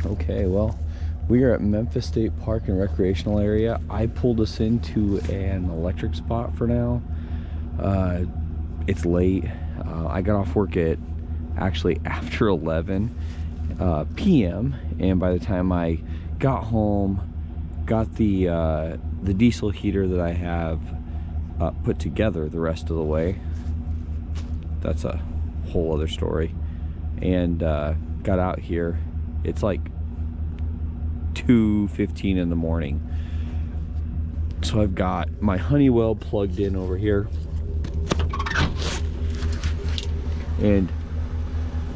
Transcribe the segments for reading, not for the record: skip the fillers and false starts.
Okay, well, we are at Memphis State Park and Recreational Area. I pulled us into an electric spot for now. It's late. I got off work at actually after 11 p.m. and by the time I got home, got the diesel heater that I have put together the rest of the way. That's a whole other story. And got out here. It's like 2:15 in the morning. So I've got my Honeywell plugged in over here. And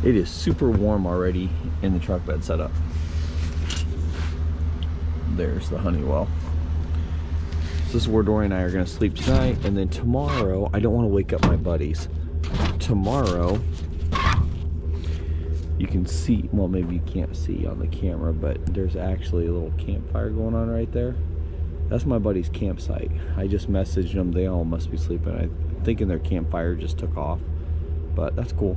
it is super warm already in the truck bed setup. There's the Honeywell. So this is where Dory and I are gonna sleep tonight, and then tomorrow, I don't wanna wake up my buddies. Tomorrow, you can see, well, maybe you can't see on the camera, but there's actually a little campfire going on right there. That's my buddy's campsite. I just messaged them. They all must be sleeping. I'm thinking their campfire just took off, but that's cool.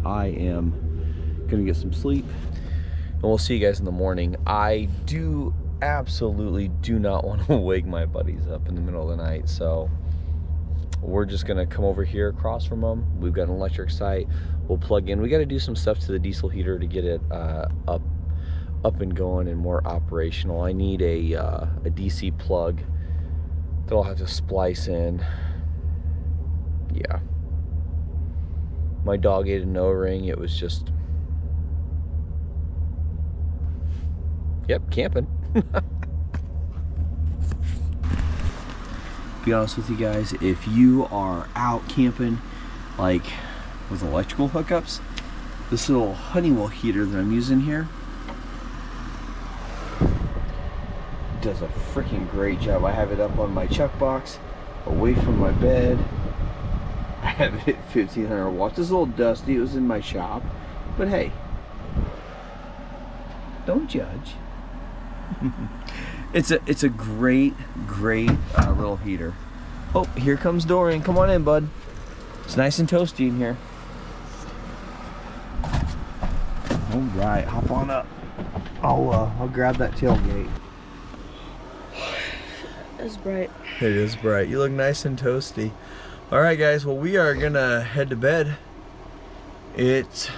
I am gonna get some sleep, and we'll see you guys in the morning. I absolutely do not want to wake my buddies up in the middle of the night, so we're just gonna come over here across from them. We've got an electric site. We'll plug in. We got to do some stuff to the diesel heater to get it up and going and more operational. I need a DC plug that I'll have to splice in. Yeah. My dog ate an O-ring. It was just, yep, camping. Be honest with you guys, if you are out camping, like with electrical hookups, this little Honeywell heater that I'm using here does a freaking great job. I have it up on my chuck box, away from my bed. I have it at 1500 watts. It's a little dusty. It was in my shop, but hey, don't judge. It's a great little heater. Oh, here comes Dorian. Come on in, bud. It's nice and toasty in here. All right, hop on up. I'll grab that tailgate. It's bright. It is bright. You look nice and toasty. All right, guys. Well, we are gonna head to bed. It's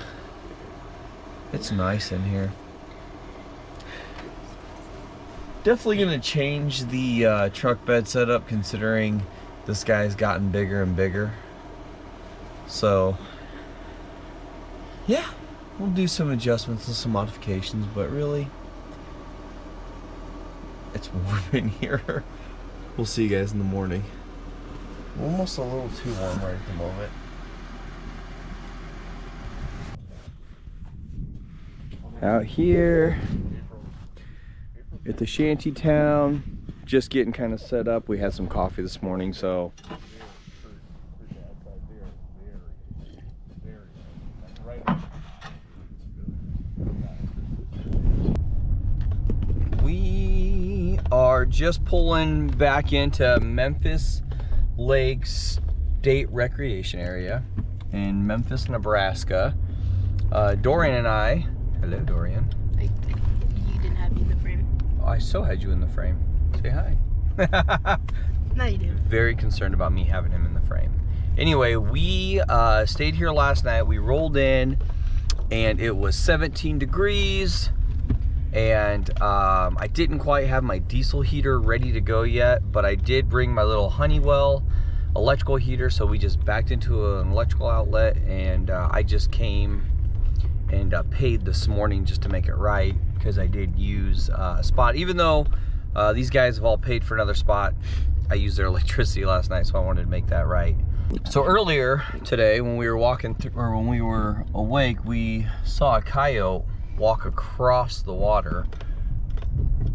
nice in here. Definitely gonna change the truck bed setup, considering this guy's gotten bigger and bigger. So yeah, we'll do some adjustments and some modifications, but really, it's warm in here. We'll see you guys in the morning. Almost a little too warm right at the moment. Out here at the shanty town, just getting kind of set up. We had some coffee this morning, so we are just pulling back into Memphis Lake State Recreation Area in Memphis, Nebraska. Dorian and I, hello Dorian. You didn't have me in the frame. I so had you in the frame. Say hi. No, you didn't. Very concerned about me having him in the frame. Anyway, we stayed here last night. We rolled in and it was 17 degrees. And I didn't quite have my diesel heater ready to go yet, but I did bring my little Honeywell electrical heater, so we just backed into an electrical outlet, and I just came and paid this morning just to make it right, because I did use a spot. Even though these guys have all paid for another spot, I used their electricity last night, so I wanted to make that right. So earlier today, when we were walking through, or when we were awake, we saw a coyote walk across the water.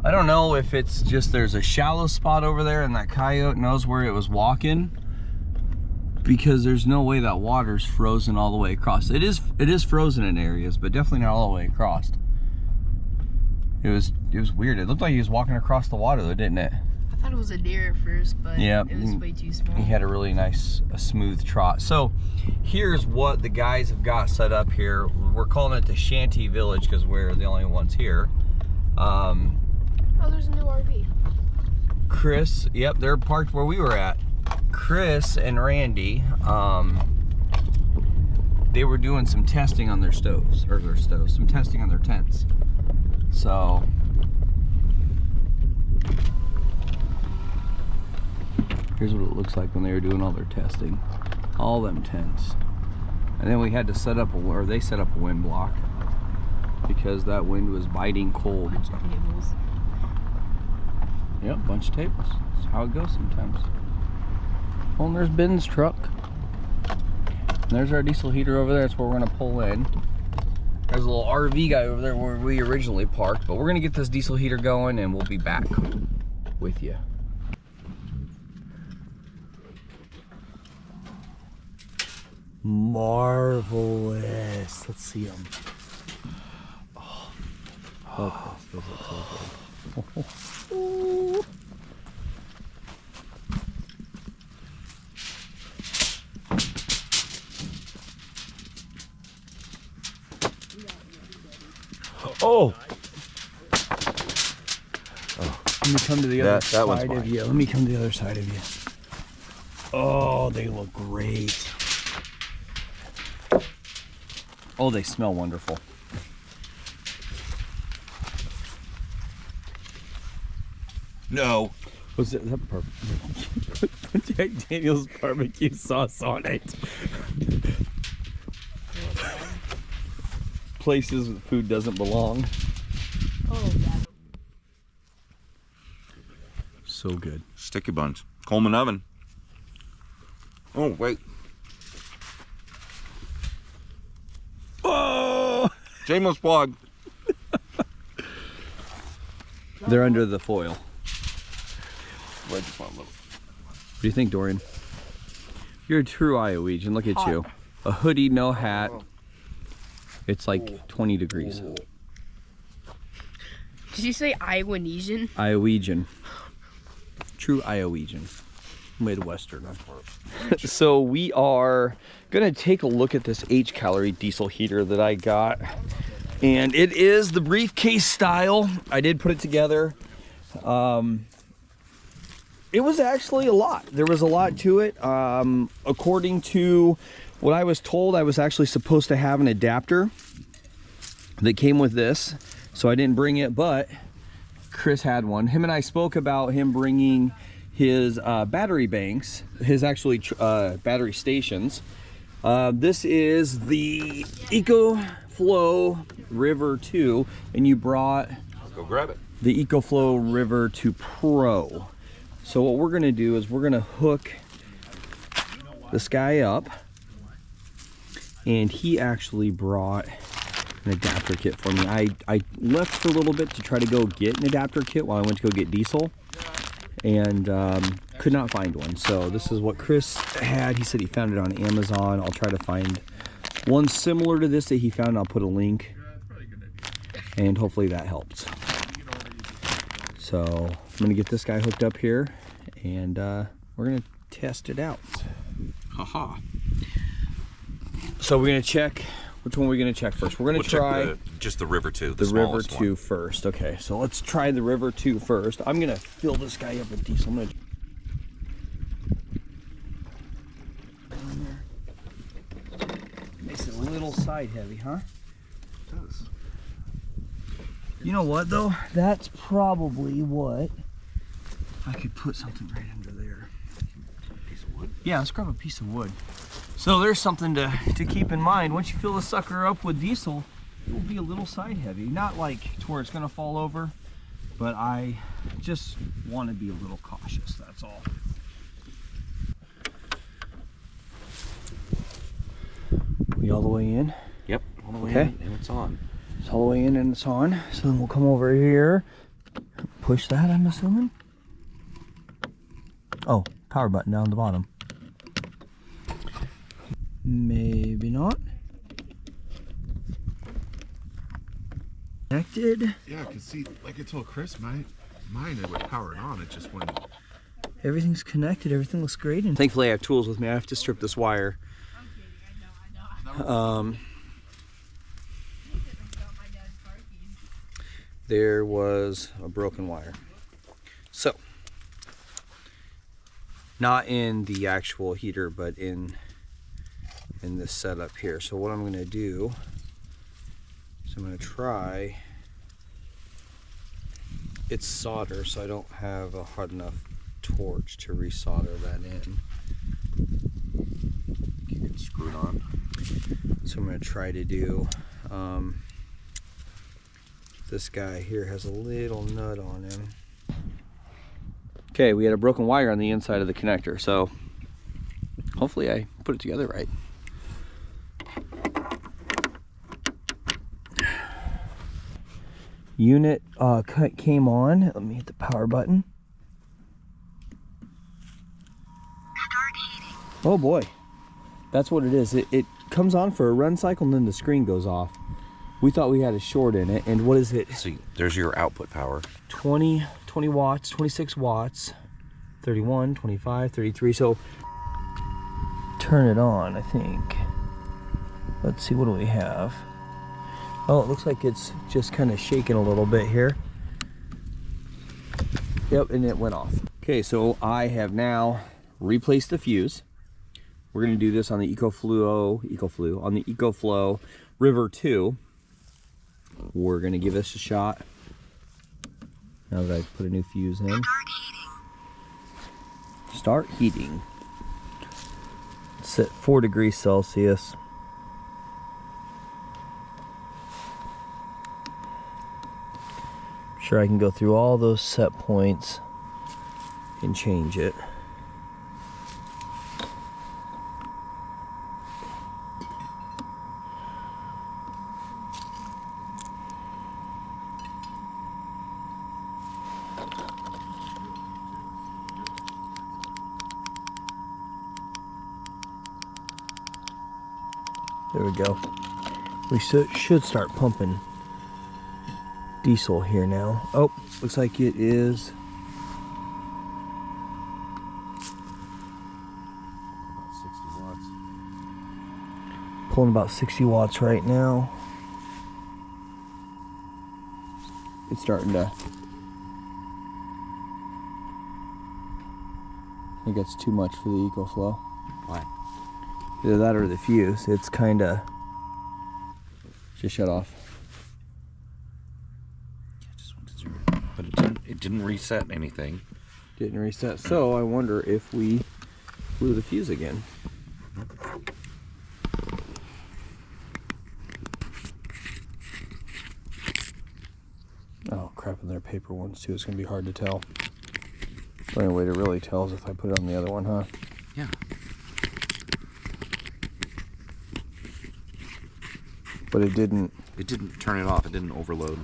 I don't know if it's just there's a shallow spot over there and that coyote knows where it was walking, because there's no way that water's frozen all the way across. It is frozen in areas, but definitely not all the way across. It was weird. It looked like he was walking across the water though, didn't it? I thought it was a deer at first, but Yeah, it was way too small. he had a really nice, smooth trot. So here's what the guys have got set up here. We're calling it the Shanty Village because we're the only ones here. Oh, there's a new RV. Chris, yep, they're parked where we were at. Chris and Randy, they were doing some testing on their stoves, some testing on their tents. So, here's what it looks like when they were doing all their testing. All them tents. And then we had to set up, or they set up a wind block because that wind was biting cold. Bunch of tables. Yep, bunch of tables. That's how it goes sometimes. Oh, and there's Ben's truck. And there's our diesel heater over there. That's where we're gonna pull in. There's a little RV guy over there where we originally parked, but we're gonna get this diesel heater going and we'll be back with you. Marvelous. Let's see them. Oh, those look so good. Oh. Let me come to the other side of you. Let me come to the other side of you. Oh, they look great. Oh, they smell wonderful. No. Was that perfect? Put Jack Daniel's barbecue sauce on it. Places with food doesn't belong. Oh, yeah. So good. Sticky buns. Coleman oven. Oh, wait. Oh! Shameless plug. They're under the foil. What do you think, Dorian? You're a true Iowegian. Look at you. A hoodie, no hat. It's like 20 degrees. Did you say Iowanesian? Iowegian. True Iowegian. Midwestern. So we are gonna take a look at this HCalary diesel heater that I got. And it is the briefcase style. I did put it together. It was actually a lot. There was a lot to it. According to what I was told, I was actually supposed to have an adapter that came with this. So I didn't bring it, but Chris had one. Him and I spoke about him bringing his battery banks, his actually battery stations. This is the EcoFlow River 2, and you brought Go grab it. the EcoFlow River 2 Pro. So what we're gonna do is we're gonna hook this guy up, and he actually brought an adapter kit for me. I left for a little bit to try to go get an adapter kit while I went to go get diesel, and could not find one. So this is what Chris had. He said he found it on Amazon. I'll try to find one similar to this that he found. I'll put a link, and hopefully that helps. So I'm gonna get this guy hooked up here, and we're gonna test it out. Haha. So we're gonna check. Which one are we gonna check first? We're gonna try check just the River 2, the River 2 first. Okay, so let's try the River 2 first. I'm gonna fill this guy up with diesel. I'm gonna... Makes it a little side heavy, huh? It does. You know what though? That's probably what I could put something right under there. Piece of wood. Yeah, let's grab a piece of wood. So there's something to keep in mind. Once you fill the sucker up with diesel, it will be a little side heavy. Not like to where it's gonna fall over, but I just want to be a little cautious, that's all. We all the way in? Yep. All the way Okay. in, and it's on. It's all the way in and it's on. So then we'll come over here, push that, I'm assuming. Oh, power button down at the bottom. Maybe not. Connected. Yeah, I can see, like I told Chris, mine, it would power it on. It just wouldn't. Everything's connected. Everything looks great. And thankfully, I have tools with me. I have to strip this wire. There was a broken wire. So, not in the actual heater, but in this setup here. So what I'm going to do is I'm going to try. It's solder, so I don't have a hard enough torch to resolder that in. Keep it screwed on. So I'm going to try to do. This guy here has a little nut on him. Okay, we had a broken wire on the inside of the connector, so hopefully I put it together right. Unit came on. Let me hit the power button. Oh boy, that's what it is. It comes on for a run cycle and then the screen goes off. We thought we had a short in it, and what is it? See, there's your output power. 20 watts, 26 watts, 31, 25, 33. So turn it on, I think. Let's see, what do we have? Oh, it looks like it's just kind of shaking a little bit here. Yep, and it went off. Okay, so I have now replaced the fuse. We're gonna do this on the on the EcoFlow River 2. We're gonna give this a shot. Now that I put a new fuse in. Start heating. It's at 4 degrees Celsius. Sure, I can go through all those set points and change it. There we go. We should start pumping diesel here now. Oh, looks like it is. About 60 watts. Pulling about 60 watts right now. It's starting to. I think that's too much for the EcoFlow. Why? Either that or the fuse. It's kind of just shut off. Yeah, just went to 0. But it didn't reset anything. Didn't reset. So I wonder if we blew the fuse again. Oh crap! And there are paper ones too. It's gonna be hard to tell. The only way to really tell is if I put it on the other one, huh? Yeah. But it didn't. It didn't turn it off. It didn't overload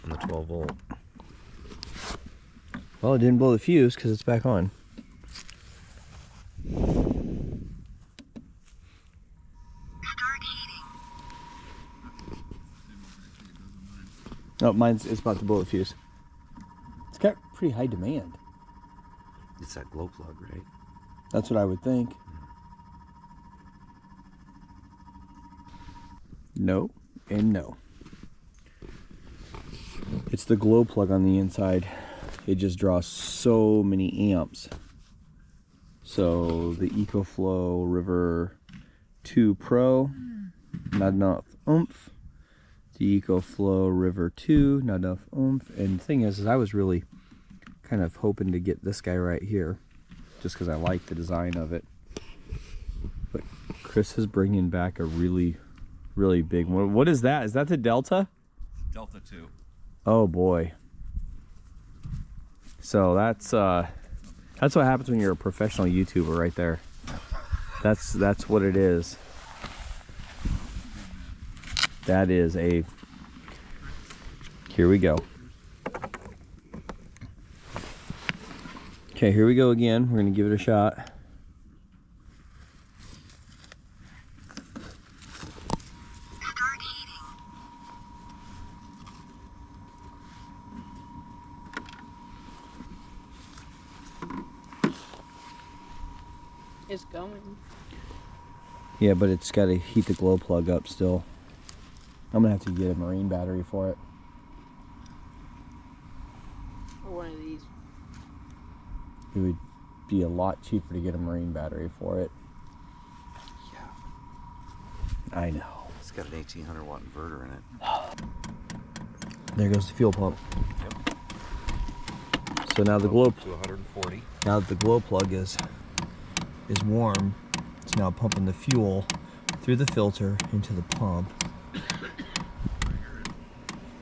on the 12 volt. Well, it didn't blow the fuse because it's back on. Oh, it's about to blow the fuse. It's got pretty high demand. It's that glow plug, right? That's what I would think. No and no. It's the glow plug on the inside. It just draws so many amps. So the EcoFlow River 2 Pro, not enough oomph. The EcoFlow River 2, not enough oomph. And the thing is I was really kind of hoping to get this guy right here, just because I like the design of it. But Chris is bringing back a really big one. What is that? Is that the Delta? Delta 2. Oh boy. So that's what happens when you're a professional YouTuber right there. That's what it is. That is a. Here we go. Okay, here we go again. We're gonna give it a shot. It's going. Yeah, but it's got to heat the glow plug up still. I'm gonna have to get a marine battery for it. Or one of these. It would be a lot cheaper to get a marine battery for it. Yeah. I know. It's got an 1800 watt inverter in it. There goes the fuel pump. Yep. So now the glow to 140. now that the glow plug is warm, it's now pumping the fuel through the filter into the pump.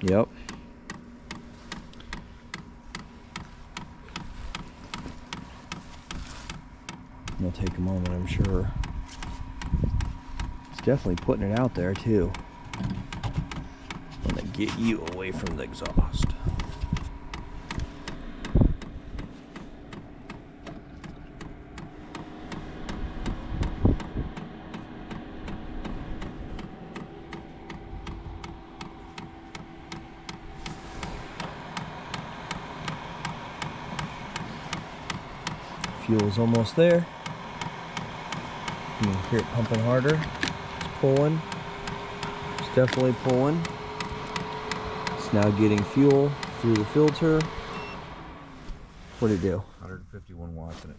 Yep. It'll take a moment, I'm sure. It's definitely putting it out there too. I'm gonna get you away from the exhaust. Fuel's almost there. You can hear it pumping harder. It's pulling. It's definitely pulling. It's now getting fuel through the filter. What'd it do? 151 watts in it.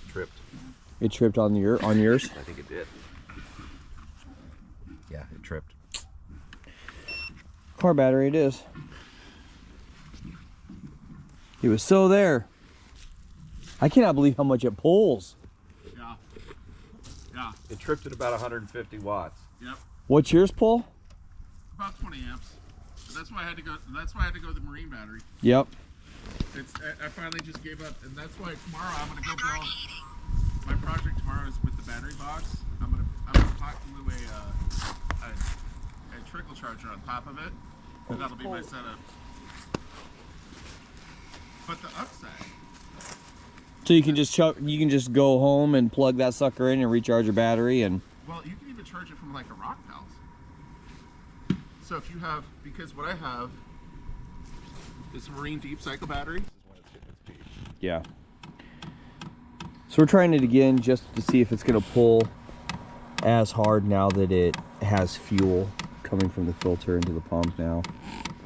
Tripped. It tripped on yours? I think it did. Yeah, it tripped. Car battery it is. It was so there. I cannot believe how much it pulls. Yeah. Yeah. It tripped at about 150 watts. Yep. What's yours pull? About 20 amps. But that's why I had to go. That's why I had to go with the marine battery. Yep. I finally just gave up, and that's why tomorrow I'm gonna go build. My project tomorrow is with the battery box. I'm gonna hot glue a trickle charger on top of it. And that'll be my setup. But the upside. So you can just go home and plug that sucker in and recharge your battery and. Well, you can even charge it from like a rock pals. So if you have, because what I have is a marine deep cycle battery. This is when it's hitting its peak. Yeah. So we're trying it again just to see if it's gonna pull as hard now that it has fuel coming from the filter into the pump now.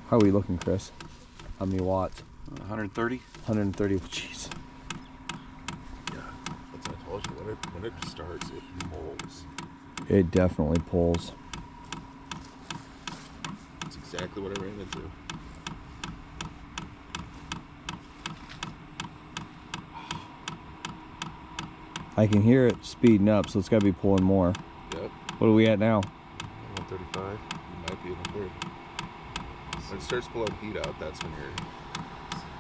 How are we looking, Chris? How many watts? 130. 130. Jeez. Yeah, that's what I told you. When it starts, it pulls. It definitely pulls. That's exactly what I ran into. I can hear it speeding up, so it's got to be pulling more. Yep. What are we at now? 135. You might be in the 30. When it starts pulling heat out, that's when you're.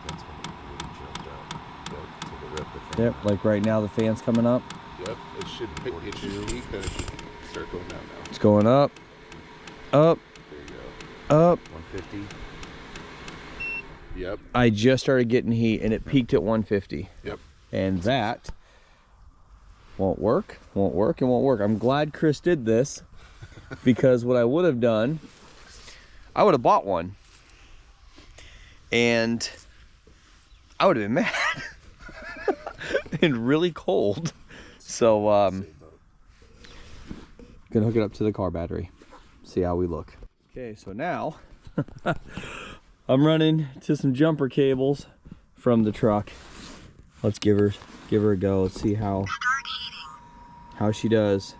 That's when it really jumped out. Yep. So the rep the fan. Yep, like right now the fan's coming up. Yep. It should peak and it should start going down now. It's going up, up, There you go. up. 150. Yep. I just started getting heat and it peaked at 150. Yep. And that won't work, won't work, and won't work. I'm glad Chris did this because what I would have done, I would have bought one and I would have been mad and really cold. So gonna hook it up to the car battery, see how we look. Okay, so now I'm running to some jumper cables from the truck. Let's give her a go. Let's see how she does.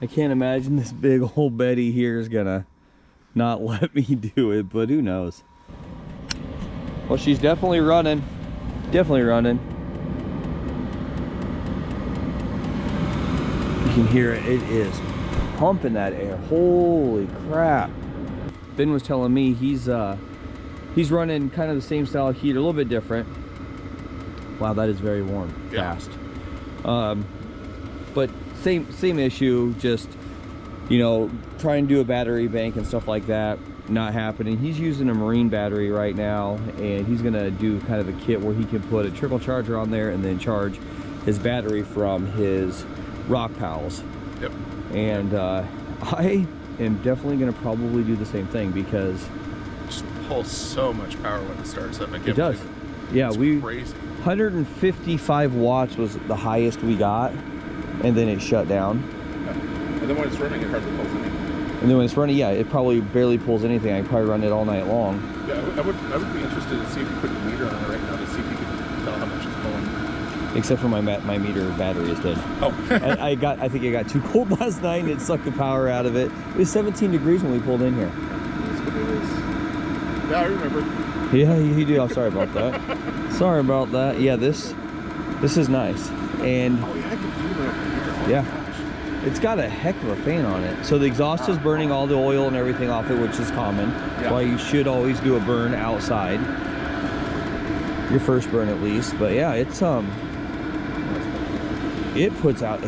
I can't imagine this big old Betty here is gonna not let me do it, but who knows. Well, she's definitely running. Definitely running. You can hear it. It is pumping that air. Holy crap. Ben was telling me he's running kind of the same style of heater, a little bit different. Wow, that is very warm, fast. But same issue, just, you know, trying to do a battery bank and stuff like that, not happening. He's using a marine battery right now, and he's gonna do kind of a kit where he can put a trickle charger on there and then charge his battery from his rock pals. Yep. And I am definitely gonna probably do the same thing because Just pulls so much power when it starts up. it does. Yeah, It's crazy. 155 watts was the highest we got, and then it shut down. Yeah. And then when it's running, it hardly pulls anything. And then when it's running, yeah, it probably barely pulls anything. I probably run it all night long. Yeah, I would be interested to see if you put a meter on it right now to see if you can tell how much it's pulling. Except for my meter battery is dead. Oh. I think it got too cold last night and it sucked the power out of it. It was 17 degrees when we pulled in here. Yeah, I remember. Yeah, you do. I'm sorry about that. Sorry about that. Yeah, this is nice. And Oh, yeah, I can feel it. yeah. It's got a heck of a fan on it. So the exhaust is burning all the oil and everything off it, which is common. That's why you should always do a burn outside. Your first burn at least. But yeah, it's it puts out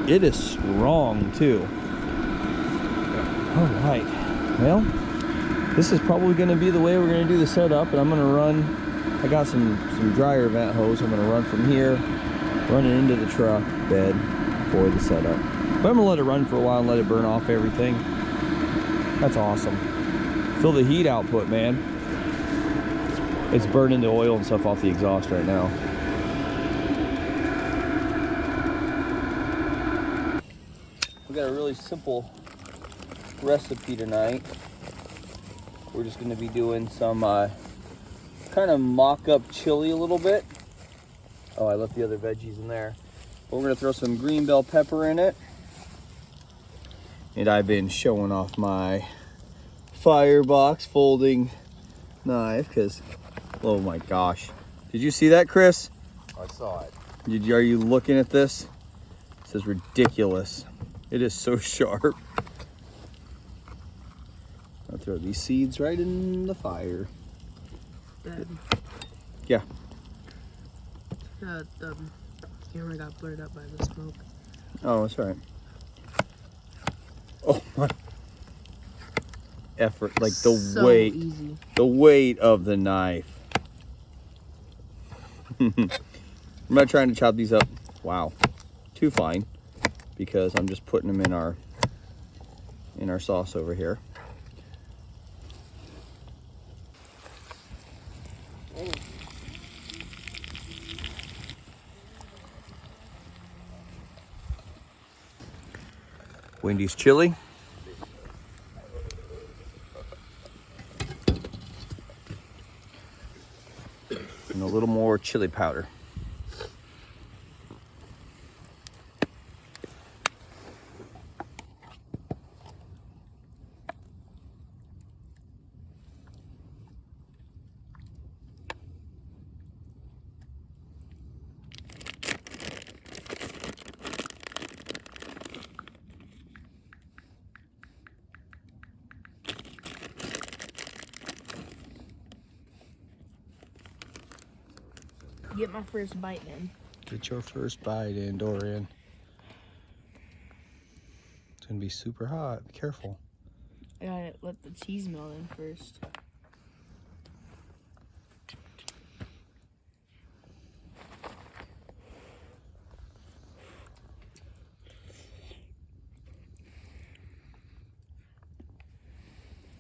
it is strong too. All right. Well, this is probably going to be the way we're going to do the setup, and I'm going to run. I got some dryer vent hose. I'm going to run from here, run it into the truck bed for the setup. But I'm gonna let it run for a while and let it burn off everything. That's awesome. Feel the heat output, man. It's burning the oil and stuff off the exhaust right now. We got a really simple recipe tonight. We're just gonna be doing some kind of mock-up chili a little bit. Oh, I left the other veggies in there. We're gonna throw some green bell pepper in it. And I've been showing off my firebox folding knife because, oh my gosh. Did you see that, Chris? I saw it. Are you looking at this? This is ridiculous. It is so sharp. I'll throw these seeds right in the fire. Dad, Yeah. the camera got blurred up by the smoke. Oh, that's all right. Oh my. Effort, like the So weight. easy. The weight of the knife. I'm not trying to chop these up. Wow. Too fine. Because I'm just putting them in our sauce over here. Wendy's chili. And a little more chili powder. Get my first bite in. Get your first bite in, Dorian. It's gonna be super hot. Be careful. I gotta let the cheese melt in first.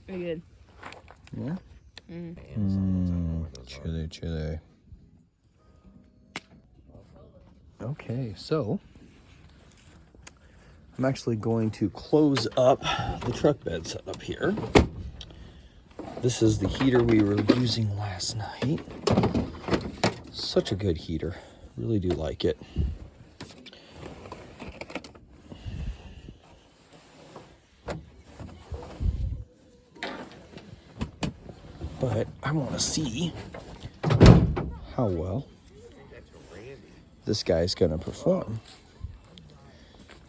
Very good. Yeah? Chili. Okay, so I'm actually going to close up the truck bed setup here. This is the heater we were using last night. Such a good heater. Really do like it. But I want to see how well this guy's gonna perform.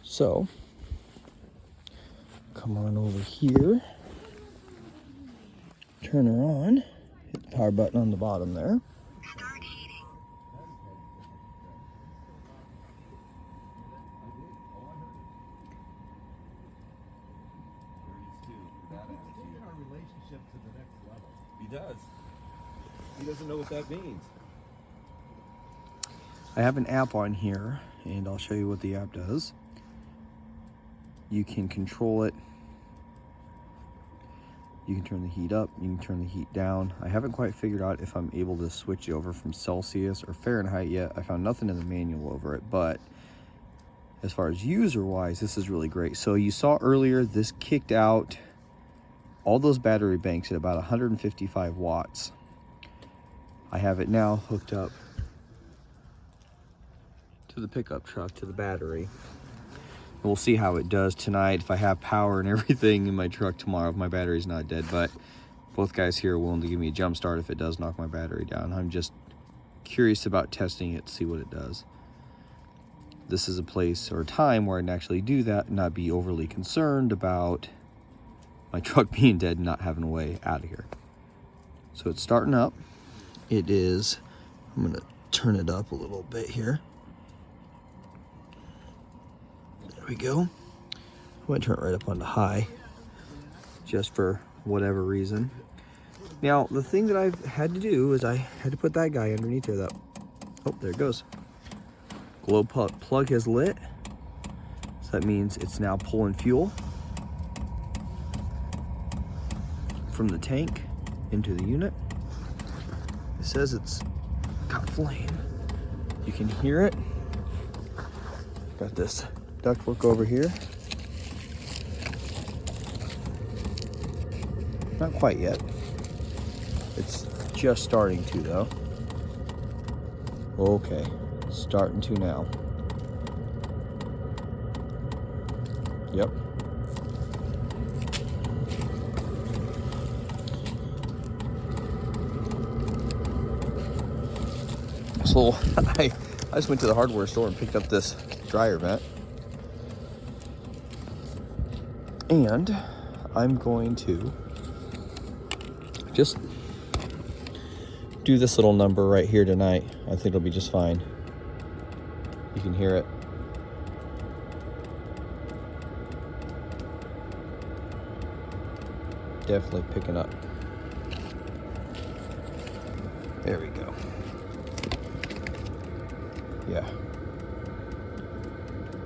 So, come on over here, turn her on, hit the power button on the bottom there. He does. He doesn't know what that means. I have an app on here, and I'll show you what the app does. You can control it You can turn the heat up, you can turn the heat down. I haven't quite figured out if I'm able to switch over from Celsius or Fahrenheit yet. I found nothing in the manual over it, but as far as user-wise, this is really great. So you saw earlier, this kicked out all those battery banks at about 155 watts. I have it now hooked up to the pickup truck, to the battery. We'll see how it does tonight, if I have power and everything in my truck tomorrow, if my battery's not dead. But both guys here are willing to give me a jump start if it does knock my battery down. I'm just curious about testing it to see what it does. This is a place or a time where I can actually do that and not be overly concerned about my truck being dead and not having a way out of here. So it's starting up. It is, I'm gonna turn it up a little bit here. There we go. I'm gonna turn it right up onto high, just for whatever reason. Now, the thing that I've had to do is I had to put that guy underneath there. Oh, there it goes. Glow plug has lit, so that means it's now pulling fuel from the tank into the unit. It says it's got flame. You can hear it. Got this ductwork over here. Not quite yet. It's just starting to though. Okay, starting to now. Yep. So I just went to the hardware store and picked up this dryer vent. And I'm going to just do this little number right here tonight. I think it'll be just fine. You can hear it. Definitely picking up. There we go. Yeah.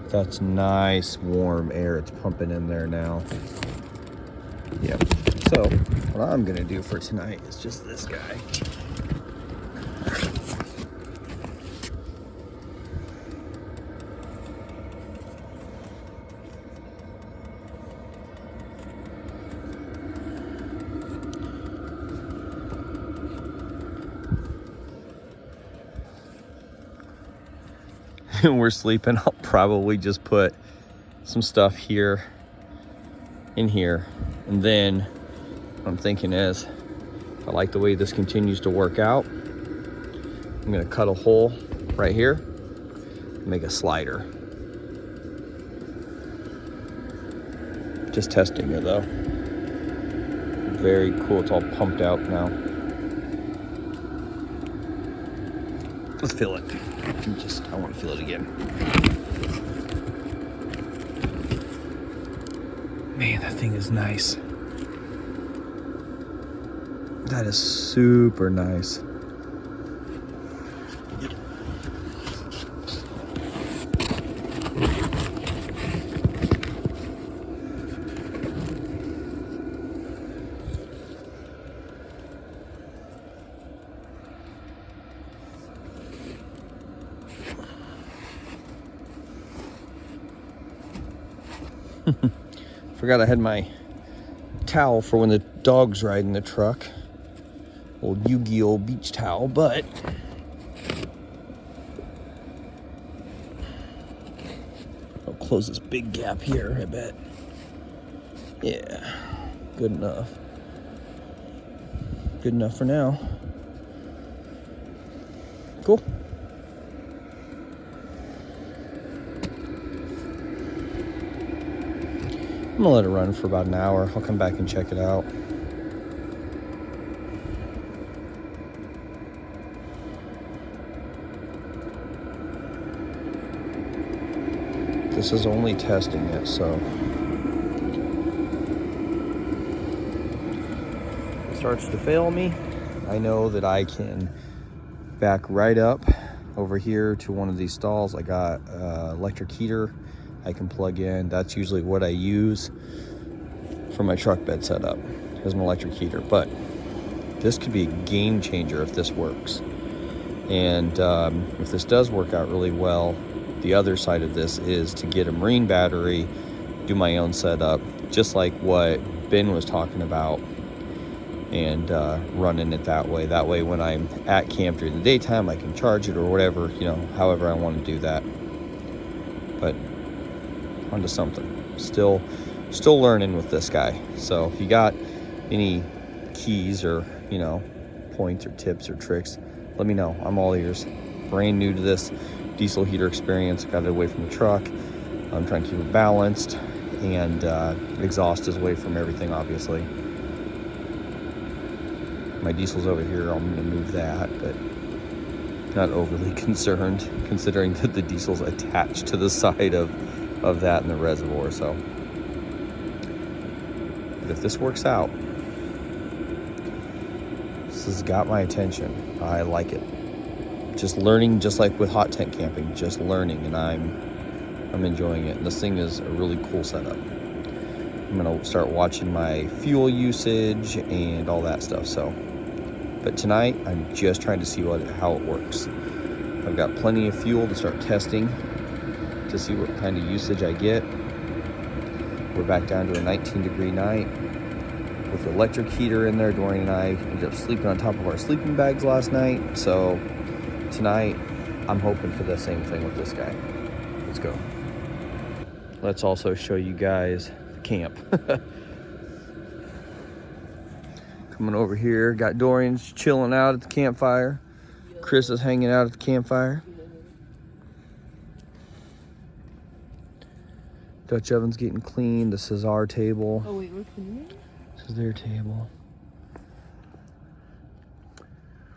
That's nice warm air it's pumping in there now. Yep. So what I'm gonna do for tonight is just this guy. We're sleeping, I'll probably just put some stuff here, in here, and then what I'm thinking is, if I like the way this continues to work out, I'm gonna cut a hole right here, make a slider. Just testing it though. Very cool, it's all pumped out now. Let's feel it. I want to feel it again. Man, that thing is nice. That is super nice. Yep. Forgot I had my towel for when the dog's riding the truck. Old Yu-Gi-Oh beach towel, but I'll close this big gap here, I bet. Yeah, good enough. Good enough for now. Cool. I'm gonna let it run for about an hour. I'll come back and check it out. This is only testing it, so. If it starts to fail me, I know that I can back right up over here to one of these stalls. I got electric heater I can plug in. That's usually what I use for my truck bed setup. as an electric heater, but this could be a game changer if this works. And if this does work out really well, the other side of this is to get a marine battery, do my own setup, just like what Ben was talking about, and running it that way. That way when I'm at camp during the daytime, I can charge it or whatever, you know, however I want to do that. But onto something. Still learning with this guy. So if you got any keys or, you know, points or tips or tricks, let me know. I'm all ears. Brand new to this diesel heater experience. Got it away from the truck. I'm trying to keep it balanced, and exhaust is away from everything, obviously. My diesel's over here. I'm gonna move that, but not overly concerned considering that the diesel's attached to the side of that in the reservoir. So, but if this works out, this has got my attention. I like it. Just learning, just like with hot tent camping, just learning, and I'm enjoying it. And this thing is a really cool setup. I'm gonna start watching my fuel usage and all that stuff. So, but tonight I'm just trying to see how it works. I've got plenty of fuel to start testing to see what kind of usage I get. We're back down to a 19-degree night with the electric heater in there. Dorian and I ended up sleeping on top of our sleeping bags last night. So tonight I'm hoping for the same thing with this guy. Let's go. Let's also show you guys the camp. Coming over here, got Dorian's chilling out at the campfire. Chris is hanging out at the campfire. Dutch oven's getting clean. This is our table. Oh wait, we're cleaning? This is their table.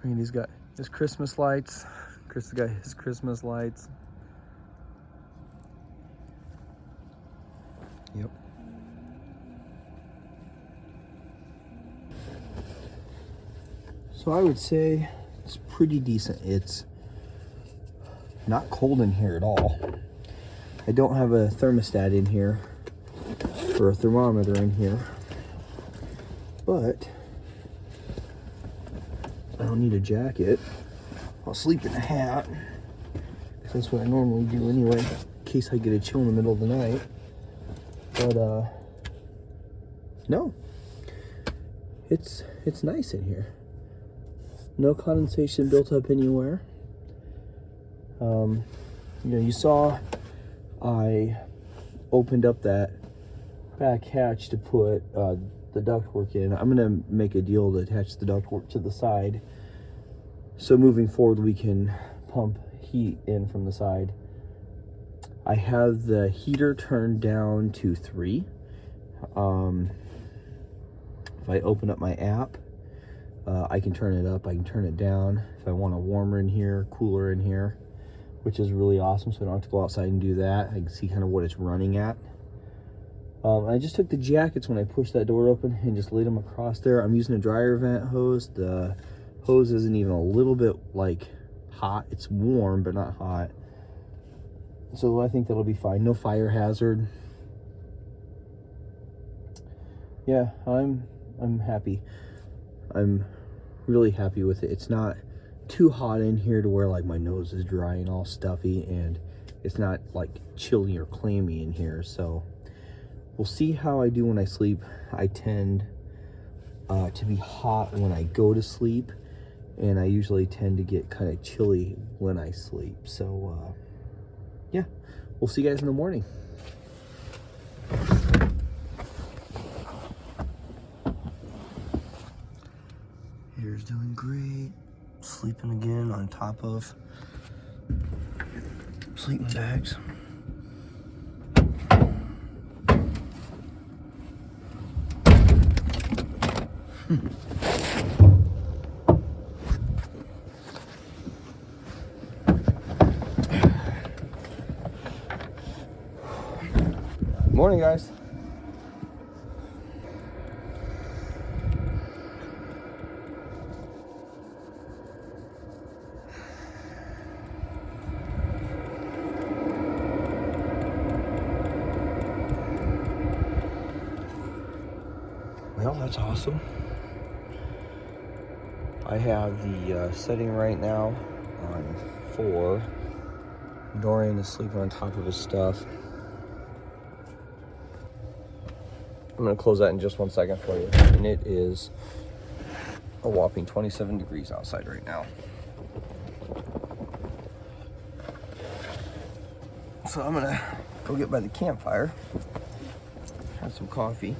Randy's got his Christmas lights. Chris has got his Christmas lights. Yep. So I would say it's pretty decent. It's not cold in here at all. I don't have a thermostat in here or a thermometer in here, but I don't need a jacket. I'll sleep in a hat, because that's what I normally do anyway, in case I get a chill in the middle of the night. But no, it's nice in here. No condensation built up anywhere. You know, you saw I opened up that back hatch to put the ductwork in. I'm gonna make a deal to attach the ductwork to the side, so moving forward we can pump heat in from the side. I have the heater turned down to 3. If I open up my app, I can turn it up, I can turn it down if I want a warmer in here, cooler in here, which is really awesome, so I don't have to go outside and do that. I can see kind of what it's running at. I just took the jackets when I pushed that door open and just laid them across there. I'm using a dryer vent hose. The hose isn't even a little bit like hot. It's warm, but not hot. So I think that'll be fine. No fire hazard. Yeah, I'm happy. I'm really happy with it. It's not too hot in here to where like my nose is dry and all stuffy, and it's not like chilly or clammy in here. So we'll see how I do when I sleep. I tend to be hot when I go to sleep, and I usually tend to get kind of chilly when I sleep. So yeah, we'll see you guys in the morning. Here's doing great. Sleeping again on top of sleeping bags. Morning, guys. Well, that's awesome. I have the setting right now on 4. Dorian is sleeping on top of his stuff. I'm gonna close that in just 1 second for you. And it is a whopping 27 degrees outside right now. So I'm gonna go get by the campfire, have some coffee,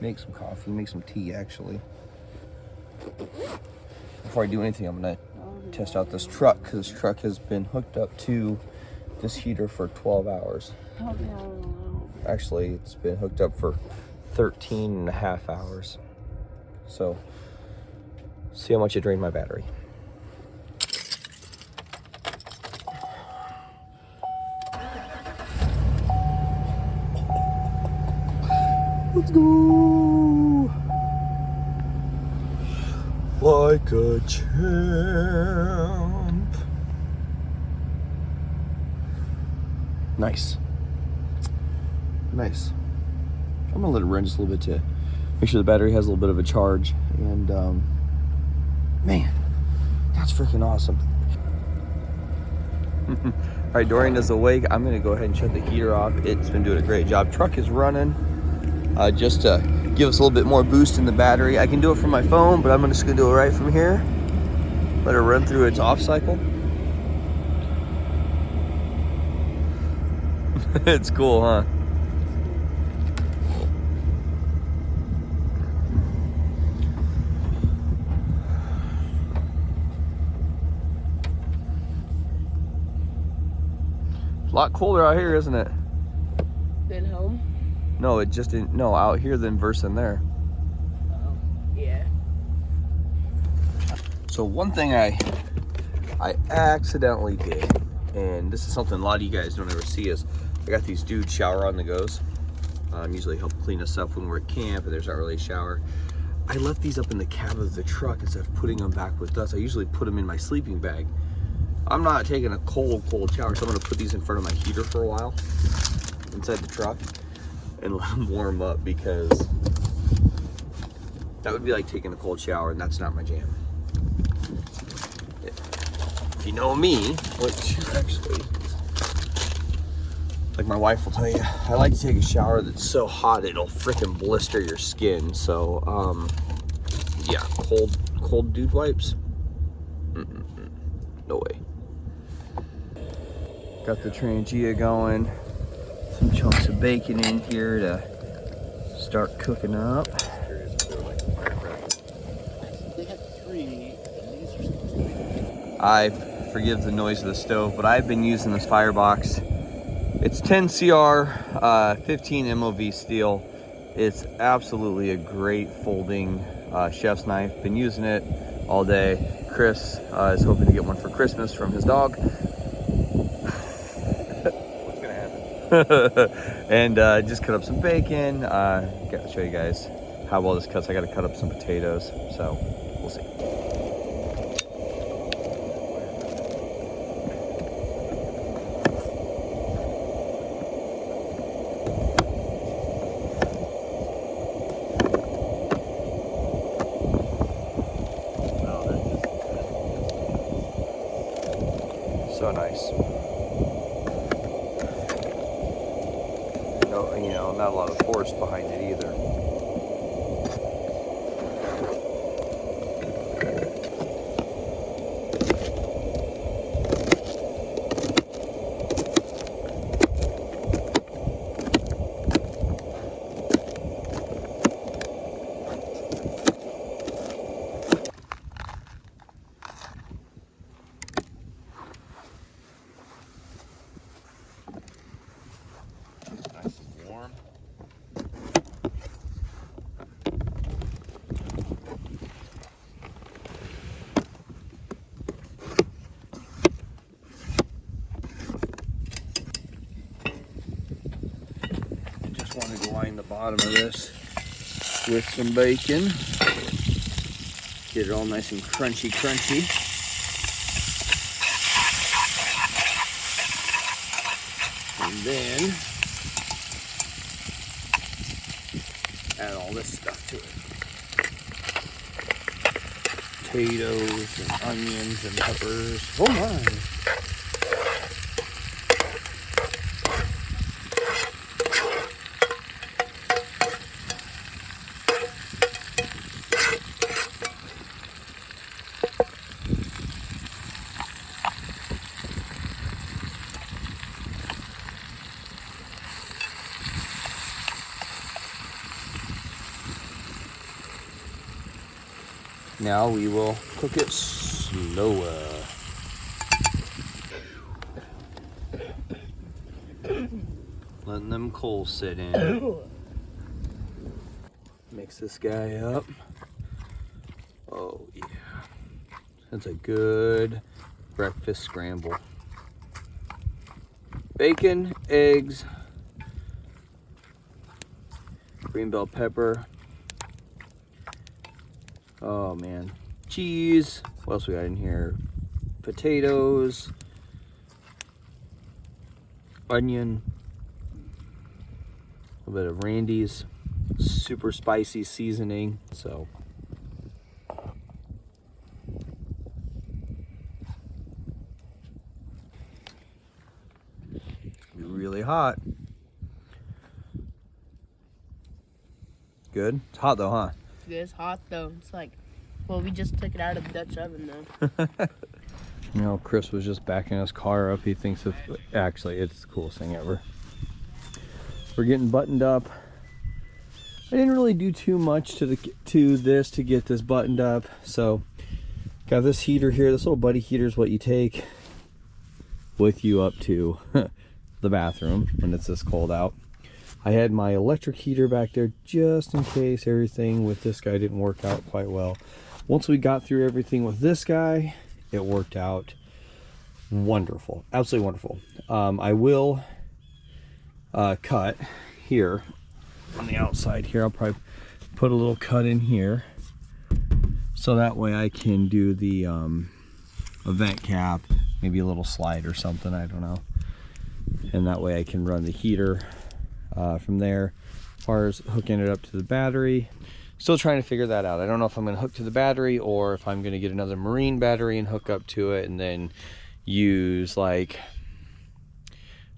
make some tea actually. Before I do anything, I'm gonna test out this truck, because this truck has been hooked up to this heater for 12 hours. Actually, it's been hooked up for 13 and a half hours. So, see how much it drained my battery. Let's go! Like a champ. Nice. Nice. I'm gonna let it run just a little bit to make sure the battery has a little bit of a charge. And man, that's freaking awesome. All right, Dorian is awake. I'm gonna go ahead and shut the heater off. It's been doing a great job. Truck is running just to give us a little bit more boost in the battery. I can do it from my phone, but I'm just gonna do it right from here. Let it run through its off cycle. It's cool, huh? It's a lot colder out here, isn't it? Then home? No, it just didn't. No, out here than versus in there. Oh, yeah. So one thing I accidentally did, and this is something a lot of you guys don't ever see, is I got these dudes shower on the goes. Usually help clean us up when we're at camp and there's not really a shower. I left these up in the cab of the truck instead of putting them back with us. I usually put them in my sleeping bag. I'm not taking a cold shower, so I'm gonna put these in front of my heater for a while inside the truck and let them warm up, because that would be like taking a cold shower, and that's not my jam. If you know me, which actually, like my wife will tell you, I like to take a shower that's so hot it'll freaking blister your skin. So yeah, cold dude wipes, no way. Got the Trangia going, some chunks of bacon in here to start cooking up. I forgive the noise of the stove, but I've been using this firebox. It's 10CR, 15 MOV steel. It's absolutely a great folding chef's knife. Been using it all day. Chris is hoping to get one for Christmas from his dog. What's gonna happen? And just cut up some bacon. Gotta show you guys how well this cuts. I gotta cut up some potatoes, so we'll see. So nice. No, you know, not a lot of force behind it either. Nice and warm. Just wanted to line the bottom of this with some bacon. Get it all nice and crunchy. And then add all this stuff to it. Potatoes and onions and peppers. Oh my! Now we will cook it slower. Letting them coals sit in. Mix this guy up. Oh yeah. That's a good breakfast scramble. Bacon, eggs, green bell pepper. Oh man, cheese. What else we got in here? Potatoes, onion, a little bit of Randy's super spicy seasoning. So it's gonna be really hot. Good. It's hot though, huh? It's hot though. It's like, well, we just took it out of the Dutch oven though. You know, Chris was just backing his car up. He thinks it's actually it's the coolest thing ever. We're getting buttoned up. I didn't really do too much to this to get this buttoned up. So got this heater here. This little buddy heater is what you take with you up to the bathroom when it's this cold out. I had my electric heater back there just in case everything with this guy didn't work out quite well. Once we got through everything with this guy, it worked out wonderful. Absolutely wonderful. I will cut here on the outside here. I'll probably put a little cut in here so that way I can do the vent cap, maybe a little slide or something, I don't know. And that way I can run the heater from there. As far as hooking it up to the battery, still trying to figure that out. I don't know if I'm going to hook to the battery or if I'm going to get another marine battery and hook up to it and then use like,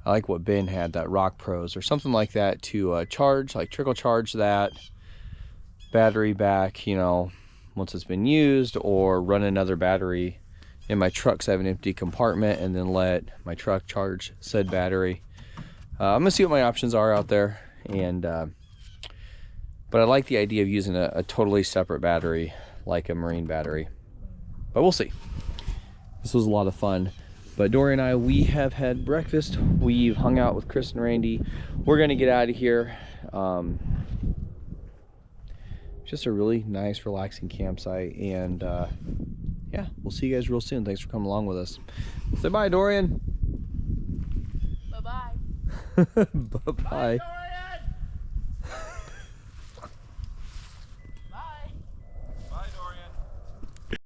I like what Ben had, that Rock Pros or something like that to charge, like trickle charge that battery back, you know, once it's been used, or run another battery in my truck so I have an empty compartment and then let my truck charge said battery. I'm gonna see what my options are out there, and but I like the idea of using a totally separate battery like a marine battery, but we'll see. This was a lot of fun. But Dory and I, we have had breakfast. We've hung out with Chris and Randy. We're gonna get out of here. Just a really nice, relaxing campsite, and yeah, we'll see you guys real soon. Thanks for coming along with us. Say bye, Dorian. Bye-bye. Bye-bye. Dorian!